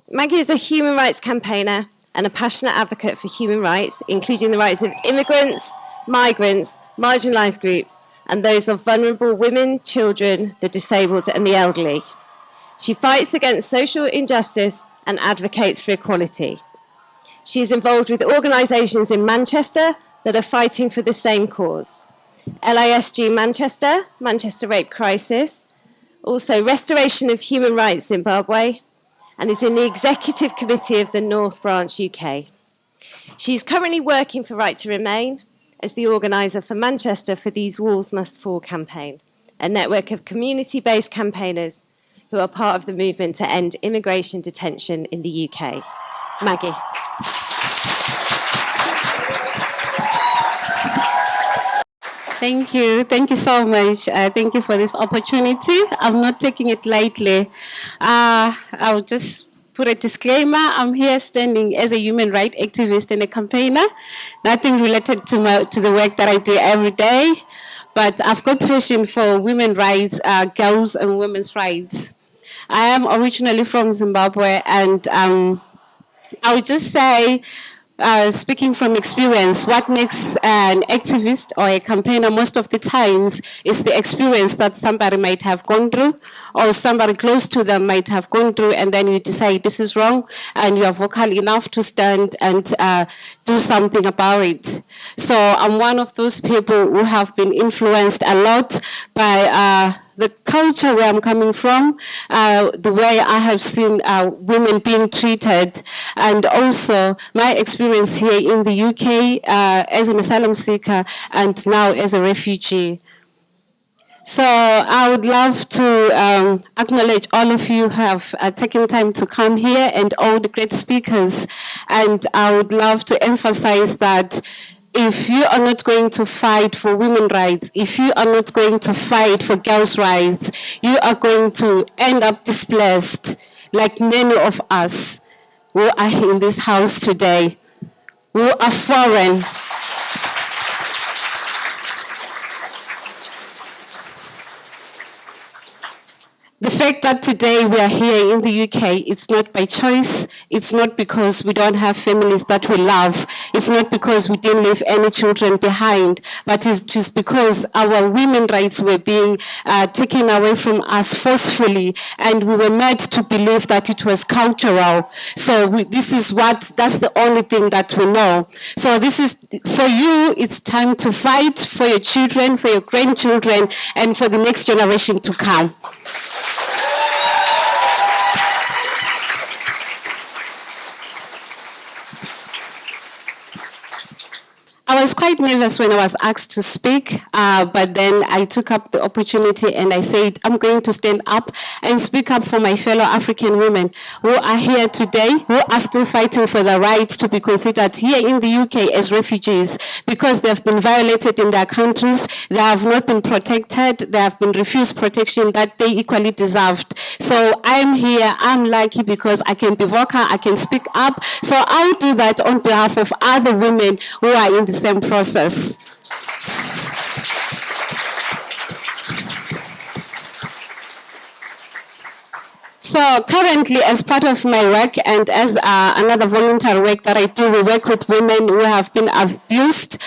Maggie is a human rights campaigner and a passionate advocate for human rights, including the rights of immigrants, migrants, marginalised groups, and those of vulnerable women, children, the disabled, and the elderly. She fights against social injustice and advocates for equality. She is involved with organisations in Manchester that are fighting for the same cause. LISG Manchester, Manchester Rape Crisis, also Restoration of Human Rights Zimbabwe, and is in the Executive Committee of the North Branch UK. She's currently working for Right to Remain as the organiser for Manchester for These Walls Must Fall campaign, a network of community-based campaigners who are part of the movement to end immigration detention in the UK. Maggie. Thank you. Thank you so much. Thank you for this opportunity. I'm not taking it lightly. I'll just put a disclaimer. I'm here standing as a human rights activist and a campaigner. Nothing related to the work that I do every day, but I've got passion for women's rights, girls and women's rights. I am originally from Zimbabwe, and I would just say, speaking from experience, what makes an activist or a campaigner most of the times is the experience that somebody might have gone through or somebody close to them might have gone through, and then you decide this is wrong and you are vocal enough to stand and do something about it. So I'm one of those people who have been influenced a lot by the culture where I'm coming from, the way I have seen women being treated, and also my experience here in the UK as an asylum seeker and now as a refugee. So I would love to acknowledge all of you who have taken time to come here and all the great speakers. And I would love to emphasize that if you are not going to fight for women's rights, if you are not going to fight for girls' rights, you are going to end up displaced, like many of us who are in this house today, who are foreign. The fact that today we are here in the UK, it's not by choice. It's not because we don't have families that we love. It's not because we didn't leave any children behind, but it's just because our women's rights were being taken away from us forcefully, and we were made to believe that it was cultural. So that's the only thing that we know. So this is, for you, it's time to fight for your children, for your grandchildren, and for the next generation to come. I was quite nervous when I was asked to speak, but then I took up the opportunity and I said, I'm going to stand up and speak up for my fellow African women who are here today, who are still fighting for the right to be considered here in the UK as refugees, because they've been violated in their countries, they have not been protected, they have been refused protection that they equally deserved. So I'm here, I'm lucky because I can be vocal, I can speak up. So I do that on behalf of other women who are in the same process. So currently, as part of my work and as another voluntary work that I do, we work with women who have been abused,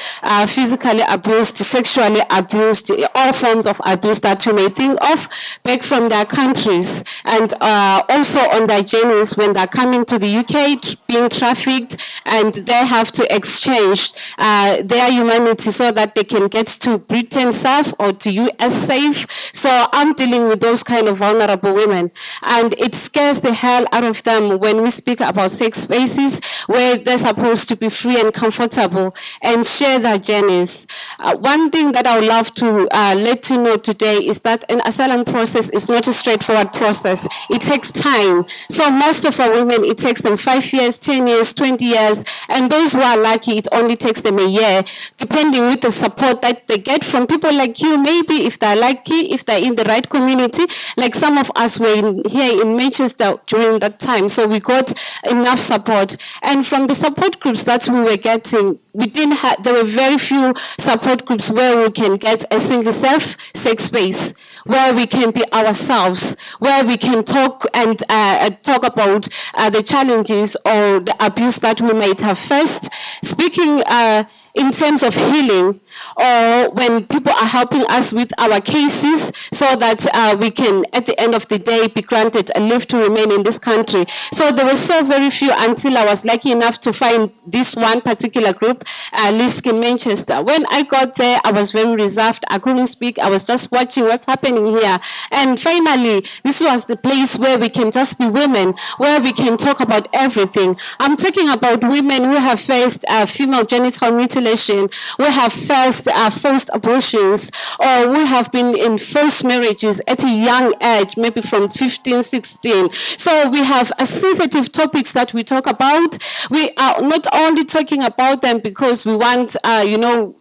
physically abused, sexually abused, all forms of abuse that you may think of, back from their countries, and also on their journeys when they're coming to the UK, being trafficked, and they have to exchange their humanity so that they can get to Britain safe or to US safe. So I'm dealing with those kind of vulnerable women. And it scares the hell out of them when we speak about safe spaces where they're supposed to be free and comfortable and share their journeys. One thing that I would love to let you know today is that an asylum process is not a straightforward process. It takes time. So most of our women, it takes them 5 years, 10 years, 20 years, and those who are lucky, it only takes them a year, depending with the support that they get from people like you, maybe if they're lucky, if they're in the right community, like some of us were here in Manchester during that time. So we got enough support. And from the support groups that we were getting, there were very few support groups where we can get a single safe space, where we can be ourselves, where we can talk and talk about the challenges or the abuse that we might have faced. Speaking in terms of healing, or when people are helping us with our cases so that we can, at the end of the day, be granted a leave to remain in this country. So there were so very few until I was lucky enough to find this one particular group, LISG Manchester. When I got there, I was very reserved. I couldn't speak. I was just watching what's happening here. And finally, this was the place where we can just be women, where we can talk about everything. I'm talking about women who have faced female genital mutilation, we have faced forced abortions, or we have been in forced marriages at a young age, maybe from 15, 16. So we have sensitive topics that we talk about. We are not only talking about them because we want,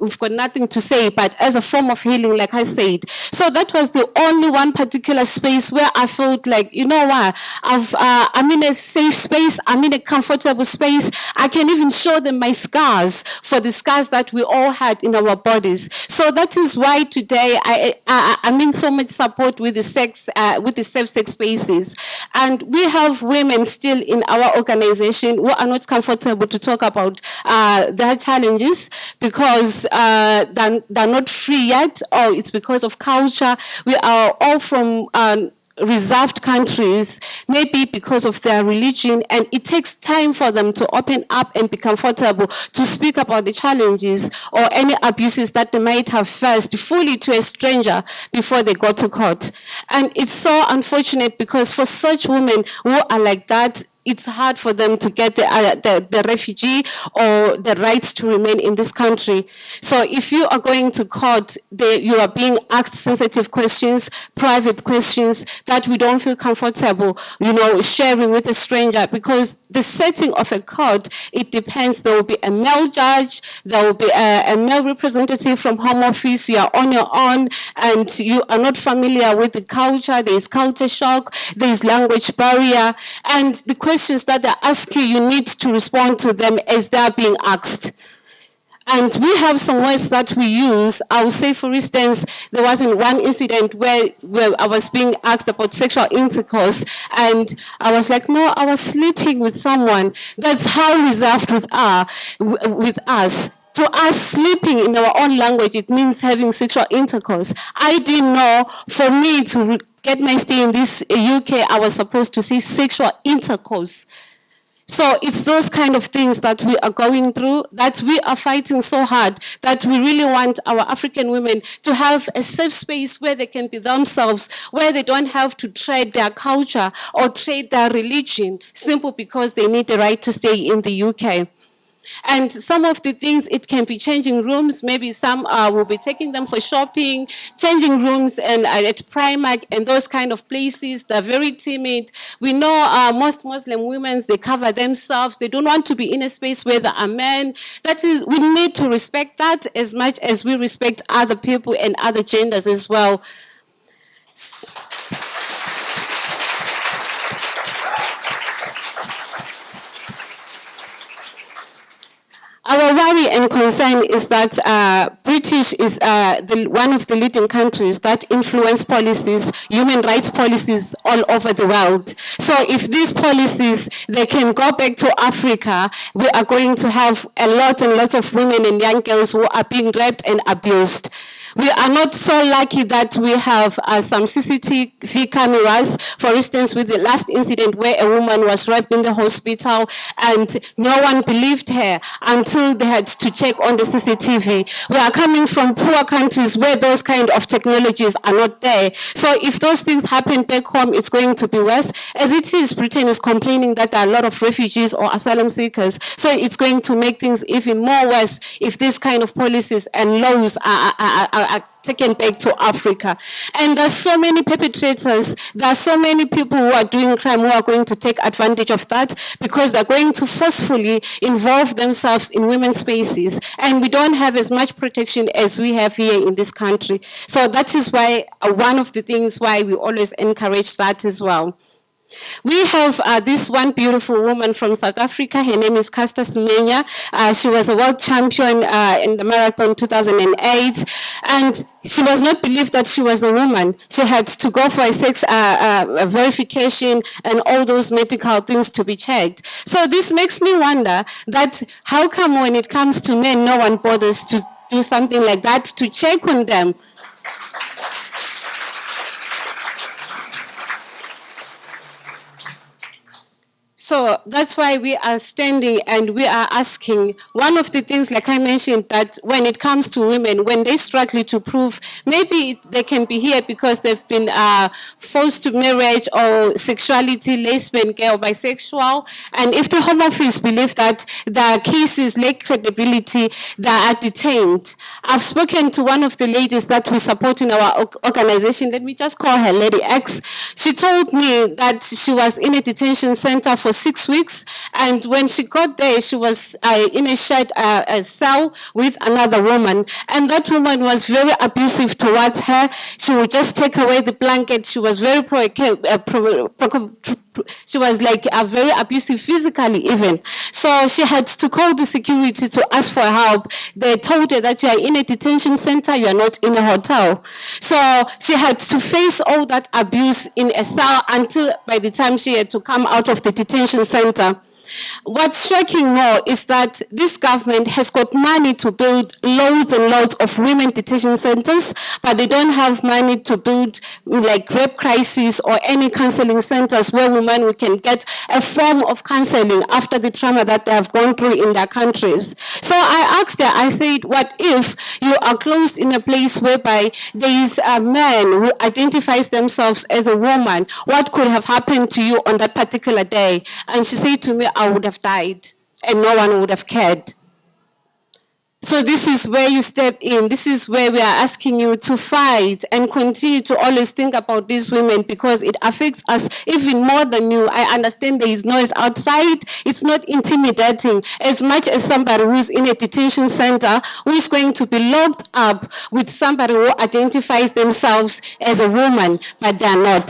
we've got nothing to say, but as a form of healing, like I said. So that was the only one particular space where I felt like, you know what, I'm in a safe space, I'm in a comfortable space. I can even show them my scars, for the scars that we all had in our bodies. So that is why today I'm in so much support with the safe sex spaces. And we have women still in our organization who are not comfortable to talk about their challenges because they're not free yet, or it's because of culture. We are all from reserved countries, maybe because of their religion, and it takes time for them to open up and be comfortable to speak about the challenges or any abuses that they might have faced fully to a stranger before they go to court. And it's so unfortunate because for such women who are like that, it's hard for them to get the refugee or the right to remain in this country. So if you are going to court, you are being asked sensitive questions, private questions that we don't feel comfortable, sharing with a stranger, because the setting of a court, it depends. There will be a male judge, there will be a male representative from Home Office, you are on your own, and you are not familiar with the culture, there is culture shock, there is language barrier, and the questions that they ask you, you need to respond to them as they are being asked. And we have some words that we use. I will say, for instance, there wasn't one incident where I was being asked about sexual intercourse, and I was like, no, I was sleeping with someone. That's how reserved with us. To us, sleeping in our own language, it means having sexual intercourse. I didn't know, for me to get my stay in this UK, I was supposed to say sexual intercourse. So it's those kind of things that we are going through, that we are fighting so hard, that we really want our African women to have a safe space where they can be themselves, where they don't have to trade their culture or trade their religion, simply because they need the right to stay in the UK. And some of the things, it can be changing rooms. Maybe some will be taking them for shopping, changing rooms and at Primark and those kind of places. They're very timid. We know most Muslim women, they cover themselves. They don't want to be in a space where there are men. That is, we need to respect that as much as we respect other people and other genders as well. Our worry and concern is that British is one of the leading countries that influence policies, human rights policies all over the world. So if these policies, they can go back to Africa, we are going to have a lot and lots of women and young girls who are being raped and abused. We are not so lucky that we have some CCTV cameras, for instance, with the last incident where a woman was raped in the hospital and no one believed her until they had to check on the CCTV. We are coming from poor countries where those kind of technologies are not there. So if those things happen back home, it's going to be worse. As it is, Britain is complaining that there are a lot of refugees or asylum seekers. So it's going to make things even more worse if these kind of policies and laws are taken back to Africa. And there's so many perpetrators, there are so many people who are doing crime who are going to take advantage of that because they're going to forcefully involve themselves in women's spaces. And we don't have as much protection as we have here in this country. So that is why one of the things why we always encourage that as well. We have this one beautiful woman from South Africa. Her name is Caster Semenya. She was a world champion in the marathon 2008. And she was not believed that she was a woman. She had to go for a sex verification and all those medical things to be checked. So this makes me wonder that how come when it comes to men, no one bothers to do something like that to check on them? So that's why we are standing and we are asking. One of the things, like I mentioned, that when it comes to women, when they struggle to prove, maybe they can be here because they've been forced to marriage or sexuality, lesbian, gay or bisexual. And if the Home Office believe that the cases lack credibility, they are detained. I've spoken to one of the ladies that we support in our organization. Let me just call her Lady X. She told me that she was in a detention center for 6 weeks, and when she got there, she was in a shared cell with another woman, and that woman was very abusive towards her. She would just take away the blanket. She was very she was like very abusive physically even. So she had to call the security to ask for help. They told her that you are in a detention center, you are not in a hotel. So she had to face all that abuse in a cell until by the time she had to come out of the detention center. What's shocking more is that this government has got money to build loads and loads of women detention centers, but they don't have money to build like rape crisis or any counseling centers where women can get a form of counseling after the trauma that they have gone through in their countries. So I asked her, I said, what if you are closed in a place whereby there is a man who identifies themselves as a woman? What could have happened to you on that particular day? And she said to me, I would have died and no one would have cared. So this is where you step in. This is where we are asking you to fight and continue to always think about these women because it affects us even more than you. I understand there is noise outside. It's not intimidating as much as somebody who's in a detention center who is going to be locked up with somebody who identifies themselves as a woman, but they are not.